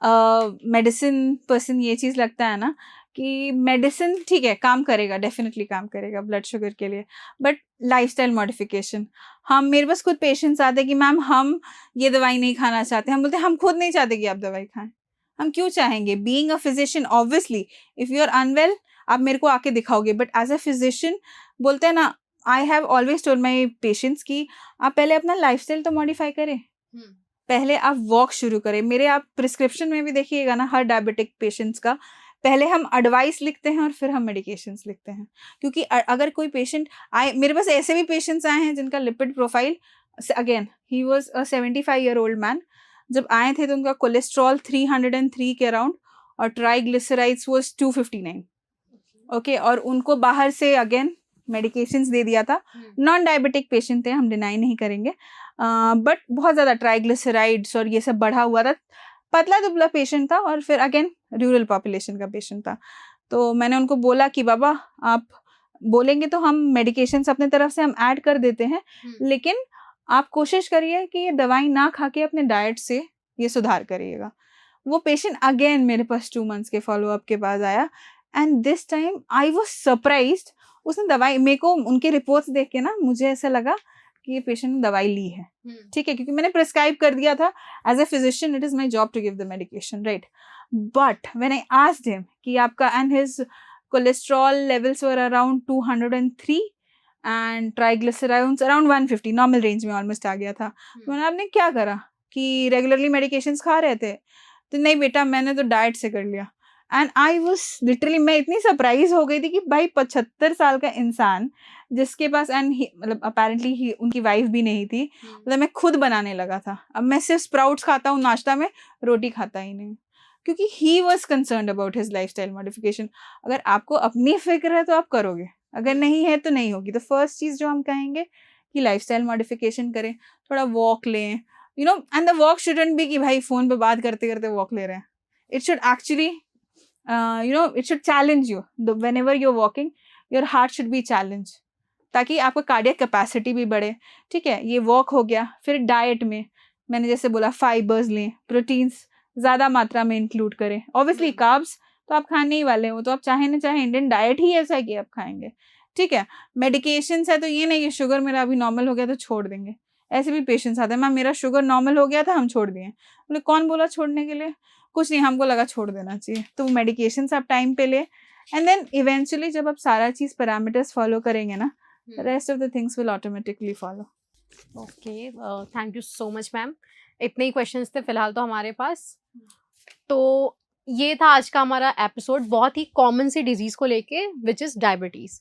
Speaker 2: मेडिसिन पर्सन ये चीज़ लगता है ना कि मेडिसिन ठीक है, काम करेगा, डेफिनेटली काम करेगा ब्लड शुगर के लिए, बट लाइफस्टाइल मॉडिफिकेशन, मेरे पास खुद पेशेंट्स आते हैं कि मैम हम ये दवाई नहीं खाना चाहते। हम बोलते हैं हम खुद नहीं चाहते कि आप दवाई खाएं, हम क्यों चाहेंगे? Being a physician, obviously if you are unwell आप मेरे को आके दिखाओगे, बट एज अ फिजिशियन बोलते हैं ना, I have always told my patients कि आप पहले अपना लाइफस्टाइल तो मॉडिफाई करें, पहले आप वॉक शुरू करें। मेरे आप प्रिस्क्रिप्शन में भी देखिएगा ना, हर डायबिटिक पेशेंट्स का पहले हम एडवाइस लिखते हैं और फिर हम मेडिकेशंस लिखते हैं। क्योंकि अगर कोई पेशेंट आए, मेरे पास ऐसे भी पेशेंट्स आए हैं जिनका lipid profile, again he was a 75 year old man, जब आए थे तो उनका कोलेस्ट्रॉल 303 के अराउंड और ट्राइग्लिसराइड्स वाज 259, ओके। और उनको बाहर से अगेन मेडिकेशंस दे दिया था। नॉन डायबिटिक पेशेंट थे, हम डिनाई नहीं करेंगे, बट बहुत ज़्यादा ट्राइग्लिसराइड्स और ये सब बढ़ा हुआ था, पतला दुबला पेशेंट था, और फिर अगेन रूरल पॉपुलेशन का पेशेंट था। तो मैंने उनको बोला कि बाबा आप बोलेंगे तो हम मेडिकेशंस अपने तरफ से हम ऐड कर देते हैं, लेकिन आप कोशिश करिए कि ये दवाई ना खा के अपने डाइट से ये सुधार करिएगा। वो पेशेंट अगेन मेरे पास 2 मंथ्स के फॉलोअप के बाद आया, and this time I was surprised. उसने दवाई, मेरे को उनके रिपोर्ट्स देख के ना मुझे ऐसा लगा कि ये पेशेंट ने दवाई ली है, ठीक है, क्योंकि मैंने प्रिस्क्राइब कर दिया था। As a physician it is my job to give the medication, right. But when I asked him कि आपका, and his cholesterol levels were around 203 and triglycerides around 150, normal range में ऑलमोस्ट आ गया था। मैंने, आपने क्या करा कि रेगुलरली मेडिकेशंस खा रहे थे? तो नहीं बेटा, मैंने तो डाइट से कर लिया। एंड आई वॉज लिटरली, मैं इतनी सरप्राइज हो गई थी कि भाई 75 साल का इंसान जिसके पास, एंड मतलब अपेरेंटली उनकी वाइफ भी नहीं थी, मतलब मैं खुद बनाने लगा था। अब मैं सिर्फ स्प्राउट्स खाता हूँ नाश्ता में, रोटी खाता ही नहीं, क्योंकि he was concerned about his lifestyle modification. अगर आपको अपनी फिक्र है तो आप करोगे, अगर नहीं है तो नहीं होगी। तो फर्स्ट चीज़ जो हम कहेंगे कि लाइफस्टाइल मॉडिफिकेशन करें, थोड़ा वॉक लें, you know, and the walk shouldn't be कि भाई फ़ोन पे बात करते करते वॉक ले रहे हैं। It should actually it should challenge you. Whenever you're walking, your heart should be challenged, ताकि आपका कार्डियक कैपेसिटी भी बढ़े, ठीक है। ये वॉक हो गया। फिर डाइट में मैंने जैसे बोला, फाइबर्स लें, प्रोटीन्स ज़्यादा मात्रा में इंक्लूड करें। ऑब्वियसली कार्ब्स तो आप खाने ही वाले हो, तो आप चाहे ना चाहे, इंडियन डाइट ही ऐसा है कि आप खाएंगे, ठीक है। मेडिकेशंस है तो ये नहीं कि शुगर मेरा अभी नॉर्मल हो गया तो छोड़ देंगे। ऐसे भी पेशेंट्स आते हैं, मैम मेरा शुगर नॉर्मल हो गया था, हम छोड़ दिए। बोले कौन बोला छोड़ने के लिए? कुछ नहीं, हमको लगा छोड़ देना चाहिए। तो मेडिकेशंस आप टाइम पे ले, एंड देन इवेंचुअली जब आप सारा चीज पैरामीटर्स फॉलो करेंगे ना, rest of the things will automatically follow.
Speaker 1: Okay, thank you so much ma'am. इतने ही क्वेश्चंस थे फिलहाल तो हमारे पास। तो ये था आज का हमारा एपिसोड, बहुत ही कॉमन सी डिजीज को लेके, विच इज डायबिटीज।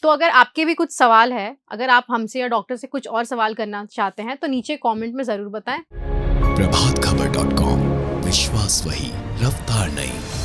Speaker 1: तो अगर आपके भी कुछ सवाल है, अगर आप हमसे या डॉक्टर से कुछ और सवाल करना चाहते हैं तो नीचे कमेंट में ज़रूर बताएं।
Speaker 3: प्रभातखबर.com, विश्वास वही, रफ्तार नहीं।